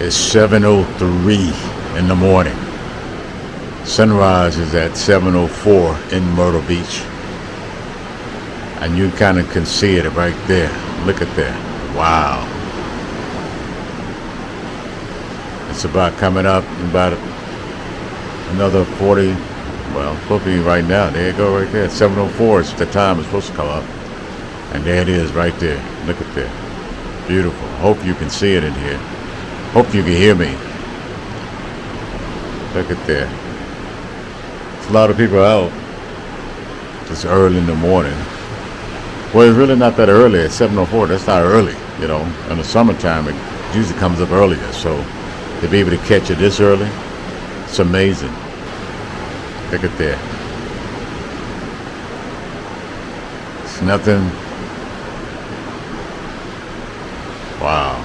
It's 7:03 in the morning. Sunrise is at 7:04 in Myrtle Beach. And you kind of can see it right there. Look at that. Wow. It's about coming up in about another 40. Well, it's supposed to be right now. There you go right there. 7:04 is the time it's supposed to come up. And there it is right there. Look at that. Beautiful. Hope you can see it in here. Hope you can hear me. Look at that. There's a lot of people out. It's early in the morning. Well, it's really not that early at 7:04. That's not early, you know. In the summertime, it usually comes up earlier. So to be able to catch it this early, it's amazing. Look at that. It's nothing. Wow.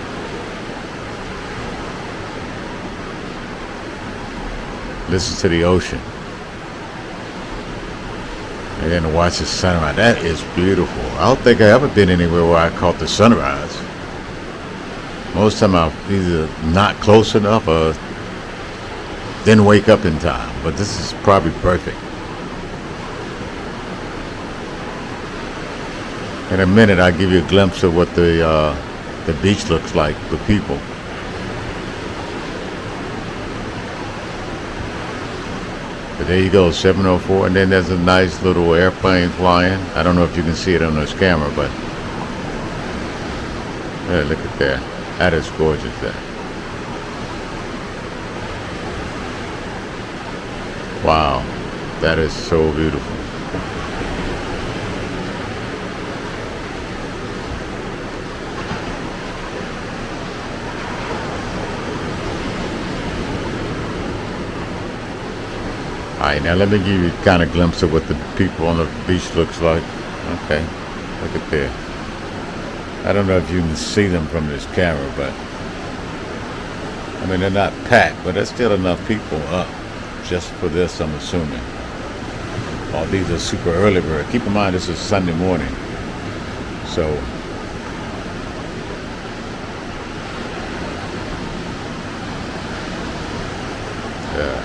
Listen to the ocean. And then watch the sunrise. That is beautiful. I don't think I ever been anywhere where I caught the sunrise. Most of the time I'm either not close enough or didn't wake up in time. But this is probably perfect. In a minute I'll give you a glimpse of what the beach looks like with people. But there you go, 7:04, and then there's a nice little airplane flying. I don't know if you can see it on this camera, but yeah, look at that. That is gorgeous there. Wow, that is so beautiful. Alright, now let me give you kind of glimpse of what the people on the beach looks like. Okay, look at there. I don't know if you can see them from this camera, but I mean, they're not packed, but there's still enough people up just for this, I'm assuming. Oh, these are super early bird. Keep in mind, this is Sunday morning. So, yeah.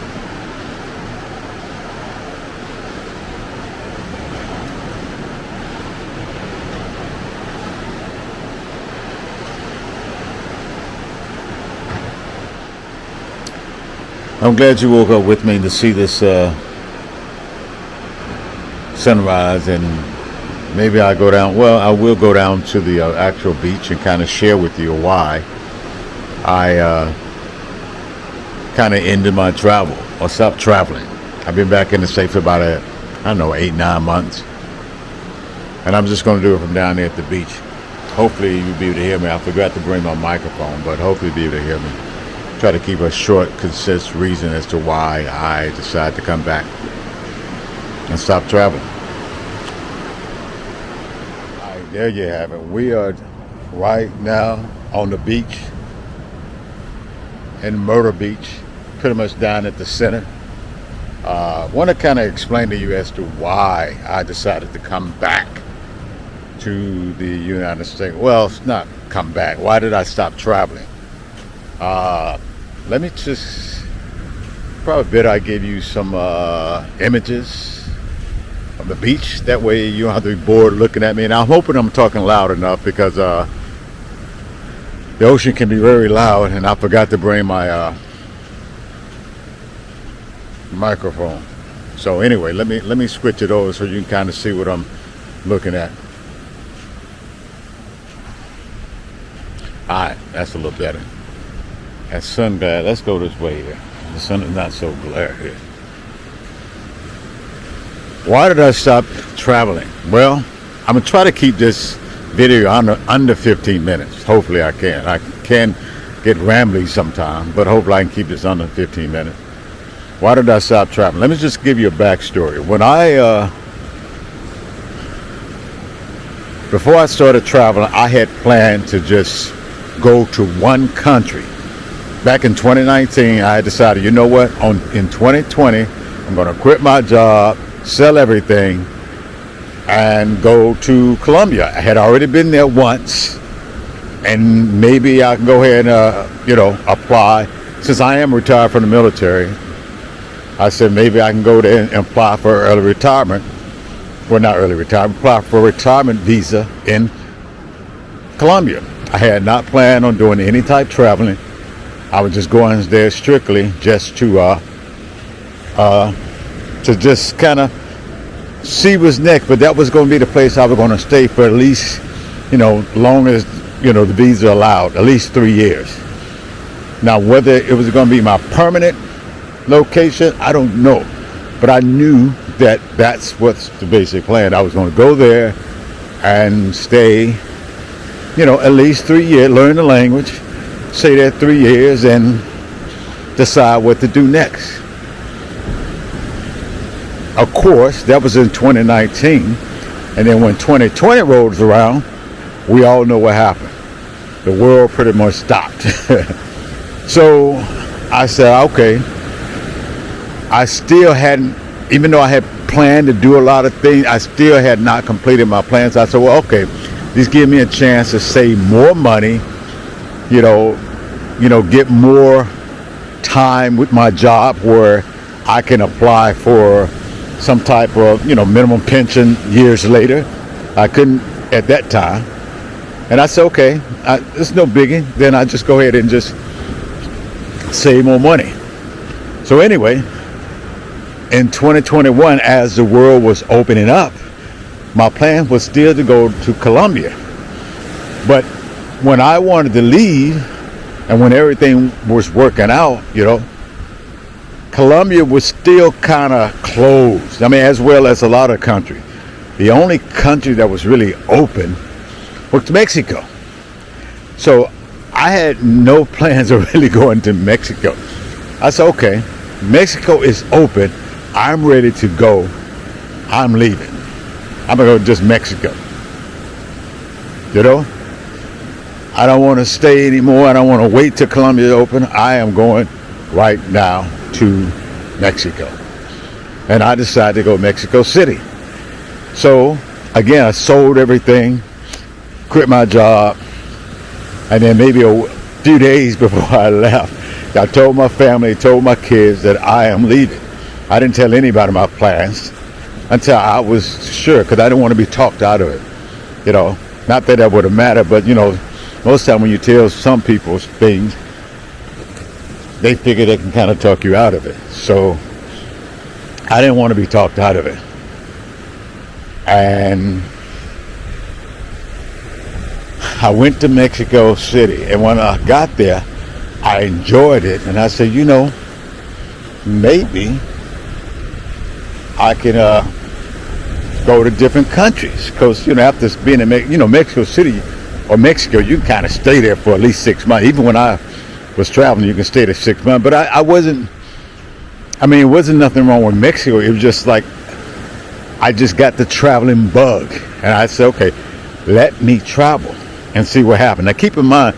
I'm glad you woke up with me to see this sunrise, and maybe I'll go down. Well, I will go down to the actual beach and kind of share with you why I kind of ended my travel or stopped traveling. I've been back in the States for about I don't know, 8-9 months, and I'm just going to do it from down there at the beach. Hopefully you'll be able to hear me. I forgot to bring my microphone, but hopefully you'll be able to hear me. Try to keep a short, concise reason as to why I decided to come back and stop traveling. All right, there you have it. We are right now on the beach in Myrtle Beach, pretty much down at the center. I want to kind of explain to you as to why I decided to come back to the United States. Well, it's not come back. Why did I stop traveling? Let me just, probably better I give you some images of the beach. That way you don't have to be bored looking at me. And I'm hoping I'm talking loud enough, because the ocean can be very loud, and I forgot to bring my microphone. So anyway, let me switch it over so you can kind of see what I'm looking at. All right, that's a little better. That sun bad. Let's go this way here. The sun is not so glare here. Why did I stop traveling? Well, I'm gonna try to keep this video under 15 minutes. Hopefully I can. I can get rambly sometime, but hopefully I can keep this under 15 minutes. Why did I stop traveling? Let me just give you a backstory. When before I started traveling, I had planned to just go to one country. Back in 2019, I decided, you know what, in 2020, I'm going to quit my job, sell everything, and go to Colombia. I had already been there once, and maybe I can go ahead and apply. Since I am retired from the military, I said maybe I can go there and apply for early retirement. Well, not early retirement, apply for a retirement visa in Colombia. I had not planned on doing any type of traveling. I was just going there strictly just to just kind of see what's next. But that was going to be the place I was going to stay for at least, long as, the visa allowed, at least 3 years. Now, whether it was going to be my permanent location, I don't know. But I knew that that's what's the basic plan. I was going to go there and stay, at least 3 years, learn the language, stay there 3 years, and decide what to do next. Of course, that was in 2019. And then when 2020 rolls around, we all know what happened. The world pretty much stopped. So I said, okay, I still hadn't, even though I had planned to do a lot of things, I still had not completed my plans. I said, well, okay, this give me a chance to save more money, get more time with my job where I can apply for some type of, minimum pension years later. I couldn't at that time. And I said, okay, it's no biggie. Then I just go ahead and just save more money. So anyway, in 2021, as the world was opening up, my plan was still to go to Colombia. But when I wanted to leave and when everything was working out, Colombia was still kind of closed. I mean, as well as a lot of countries. The only country that was really open was Mexico. So I had no plans of really going to Mexico. I said, okay, Mexico is open. I'm ready to go. I'm leaving. I'm going to go just Mexico. I don't want to stay anymore. I don't want to wait till Colombia is open. I am going right now to Mexico. And I decided to go to Mexico City. So, again, I sold everything, quit my job, and then maybe a few days before I left, I told my family, told my kids that I am leaving. I didn't tell anybody my plans until I was sure, because I didn't want to be talked out of it. Not that that would have mattered, but, most time when you tell some people things, they figure they can kind of talk you out of it. So I didn't want to be talked out of it. And I went to Mexico City, and when I got there, I enjoyed it, and I said, maybe I can go to different countries, because after being in Mexico City or Mexico, you can kind of stay there for at least 6 months. Even when I was traveling, you can stay there 6 months. But it wasn't nothing wrong with Mexico. It was just like I just got the traveling bug, and I said, okay, let me travel and see what happened. Now keep in mind,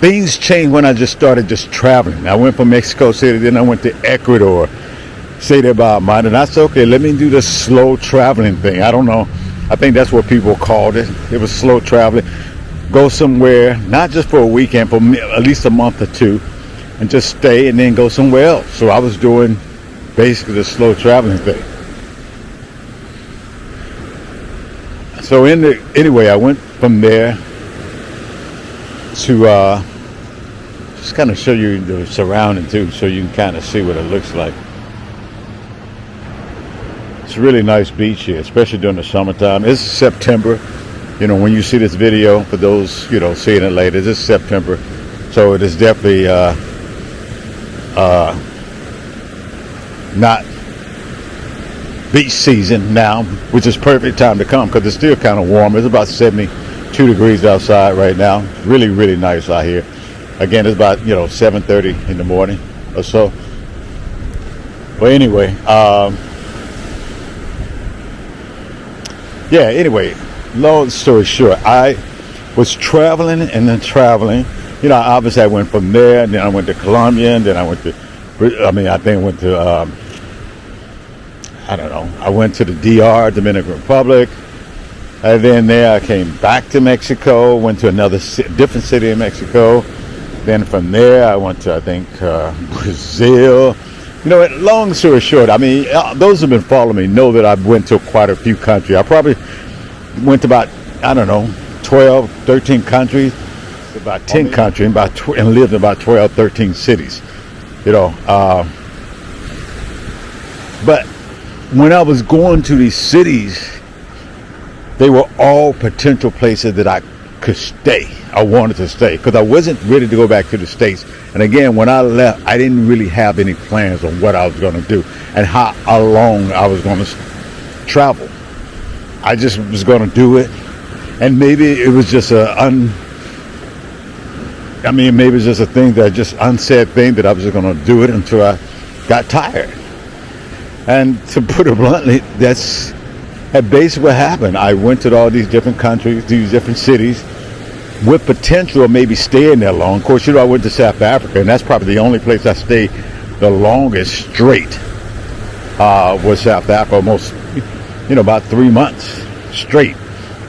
things changed when I just started just traveling. I went from Mexico City, then I went to Ecuador, stayed there about a month, and I said, okay, let me do the slow traveling thing. I don't know. I think that's what people called it. It was slow traveling. Go somewhere, not just for a weekend, for at least a month or two, and just stay and then go somewhere else. So I was doing basically the slow traveling thing. So anyway, I went from there to just kind of show you the surrounding too, so you can kind of see what it looks like. It's a really nice beach here, especially during the summertime. It's September. When you see this video, for those, seeing it later, this is September. So it is definitely not beach season now, which is perfect time to come because it's still kind of warm. It's about 72 degrees outside right now. Really, really nice out here. Again, it's about 7:30 in the morning or so. But anyway, anyway, long story short, I was traveling and then traveling. Obviously I went from there, and then I went to Colombia, and then I went to, I went to the DR, Dominican Republic, And then there I came back to Mexico, went to another different city in Mexico. Then from there I went to, I think, Brazil. You know, long story short, I mean, those who have been following me know that I've went to quite a few countries. I probably went to about, I don't know, 12, 13 countries, about 10 countries, and lived in about 12, 13 cities. You know, but when I was going to these cities, they were all potential places that I could stay. I wanted to stay because I wasn't ready to go back to the States. And again, when I left, I didn't really have any plans on what I was going to do and how long I was going to travel. I just was going to do it. And maybe it was just maybe it's just a thing that just unsaid thing that I was just going to do it until I got tired. And to put it bluntly, that's basically what happened. I went to all these different countries, these different cities, with potential of maybe staying there long. Of course, you know, I went to South Africa, and that's probably the only place I stayed the longest straight was South Africa, almost, you know, about 3 months straight.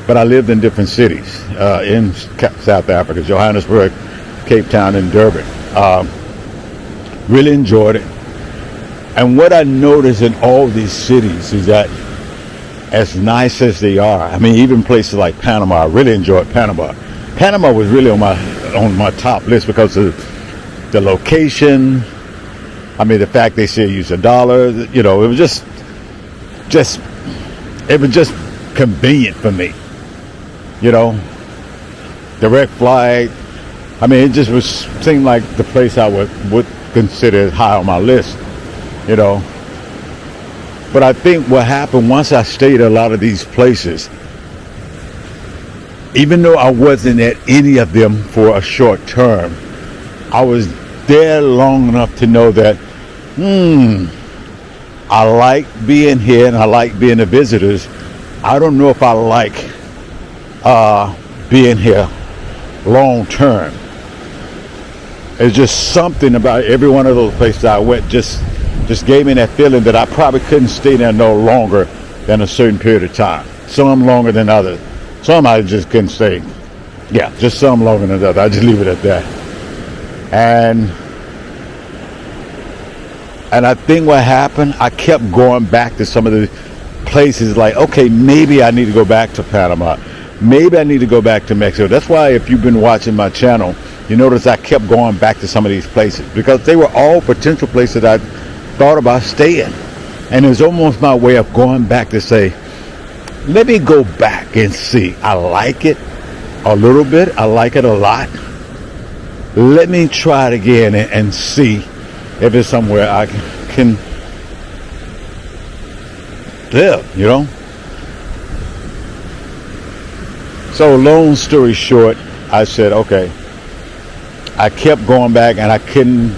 But I lived in different cities in South Africa, Johannesburg, Cape Town, and Durban. Really enjoyed it. And what I noticed in all these cities is that as nice as they are, I mean, even places like Panama, I really enjoyed Panama. Panama was really on my top list because of the location. I mean, the fact they still use a dollar, you know, it was just convenient for me. You know, direct flight. I mean, it just seemed like the place I would consider high on my list, you know. But I think what happened once I stayed at a lot of these places, even though I wasn't at any of them for a short term, I was there long enough to know that, I like being here and I like being the visitors. I don't know if I like being here long term. It's just something about every one of those places I went just gave me that feeling that I probably couldn't stay there no longer than a certain period of time. Some longer than others. Some I just couldn't stay. Yeah, just some longer than others. I just leave it at that. And I think what happened, I kept going back to some of the places like, okay, maybe I need to go back to Panama. Maybe I need to go back to Mexico. That's why if you've been watching my channel, you notice I kept going back to some of these places because they were all potential places I thought about staying. And it was almost my way of going back to say, let me go back and see. I like it a little bit. I like it a lot. Let me try it again and see if it's somewhere I can live, you know? So long story short, I said, okay. I kept going back and I couldn't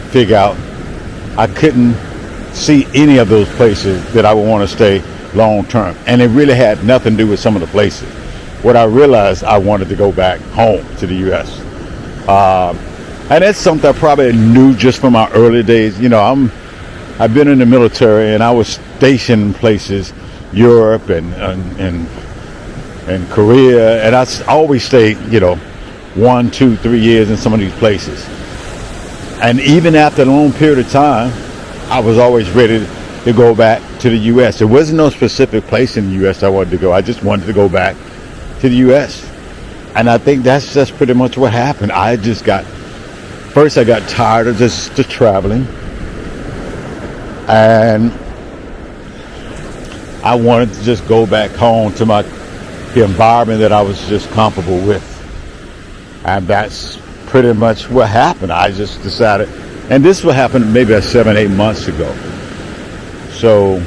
see any of those places that I would want to stay long term. And it really had nothing to do with some of the places. What I realized, I wanted to go back home to the U.S. And that's something I probably knew just from my early days. You know, I've been in the military and I was stationed in places, Europe and Korea, and I always stayed, you know, 1, 2, 3 years in some of these places. And even after a long period of time, I was always ready to go back to the U.S. There wasn't no specific place in the U.S. I wanted to go. I just wanted to go back to the U.S. And I think that's pretty much what happened. I got tired of just traveling. And I wanted to just go back home to the environment that I was just comfortable with. And that's pretty much what happened. I just decided, and this will happen maybe 7, 8 months ago. So,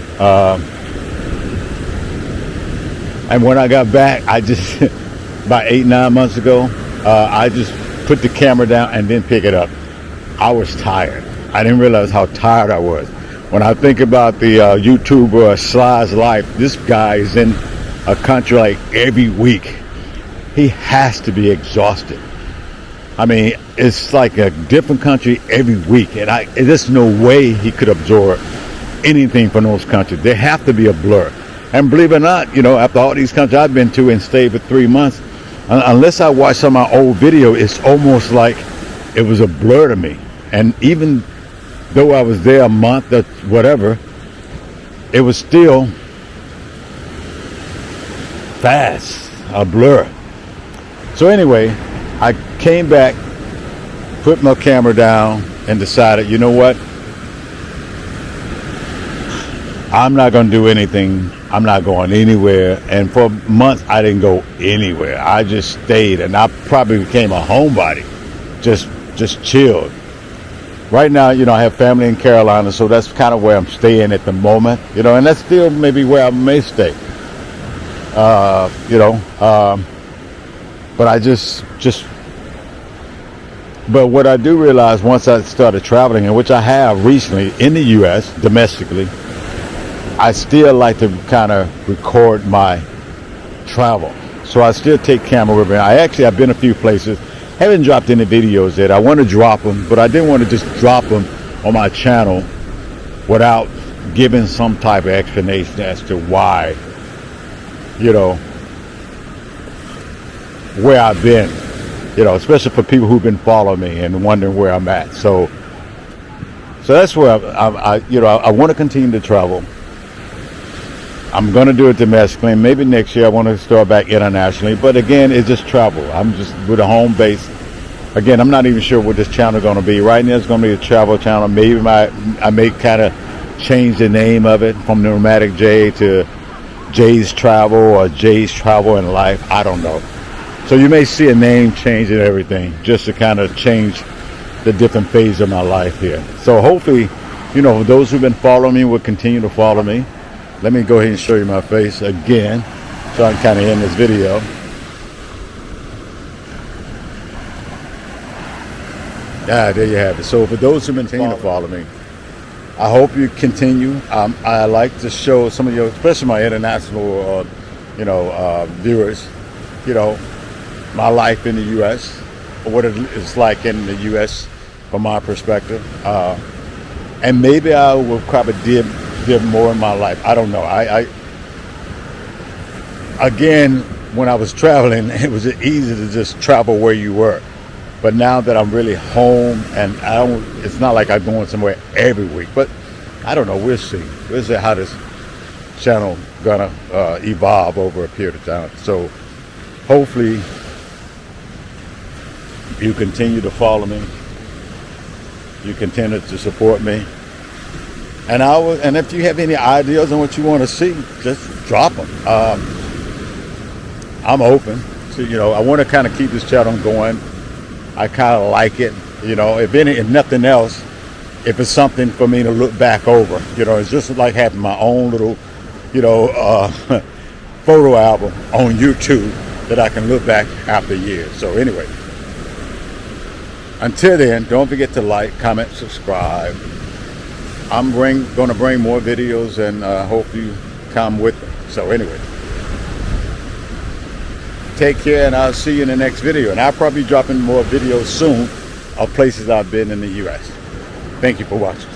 and when I got back, about 8, 9 months ago, I just put the camera down and then pick it up. I was tired. I didn't realize how tired I was. When I think about the YouTuber Sly's life, this guy is in a country like every week. He has to be exhausted. I mean, it's like a different country every week, and there's no way he could absorb anything from those countries. They have to be a blur. And believe it or not, you know, after all these countries I've been to and stayed for 3 months, unless I watch some of my old video, it's almost like it was a blur to me. And even though I was there a month or whatever, it was still fast, a blur. So anyway, I came back, put my camera down, and decided, you know what? I'm not going to do anything. I'm not going anywhere. And for months, I didn't go anywhere. I just stayed, and I probably became a homebody. Just chilled. Right now, you know, I have family in Carolina, so that's kind of where I'm staying at the moment. You know, and that's still maybe where I may stay. But I but what I do realize once I started traveling, and which I have recently in the U.S. domestically, I still like to kind of record my travel. So I still take camera with me. I've been a few places, haven't dropped any videos yet. I want to drop them, but I didn't want to just drop them on my channel without giving some type of explanation as to why, you know, where I've been, you know, especially for people who've been following me and wondering where I'm at. So that's where I want to continue to travel. I'm going to do it domestically. Maybe next year I want to start back internationally. But again, it's just travel. I'm just with a home base. Again, I'm not even sure what this channel is going to be. Right now it's going to be a travel channel. Maybe I may kind of change the name of it from Nomadic J to Jay's Travel or Jay's Travel in Life. I don't know. So you may see a name change and everything just to kind of change the different phase of my life here. So hopefully, you know, those who've been following me will continue to follow me. Let me go ahead and show you my face again so I can kind of end this video. There you have it. So for those who've been continuing to follow me, I hope you continue. I like to show some of you, especially my international, viewers, you know, my life in the U.S., what it is like in the U.S. from my perspective. And maybe I will probably dip more in my life. I don't know. Again, when I was traveling, it was easy to just travel where you were. But now that I'm really home, and it's not like I'm going somewhere every week. But I don't know. We'll see. We'll see how this channel gonna evolve over a period of time. So hopefully you continue to follow me. You continue to support me. And if you have any ideas on what you want to see, just drop them. I'm open to, you know, I want to kind of keep this channel going. I kind of like it, you know, if nothing else, if it's something for me to look back over, you know, it's just like having my own little, you know, photo album on YouTube that I can look back after years. So anyway, until then, don't forget to like, comment, subscribe. I'm going to bring more videos, and hope you come with me. So anyway, take care, and I'll see you in the next video. And I'll probably be dropping more videos soon of places I've been in the U.S. Thank you for watching.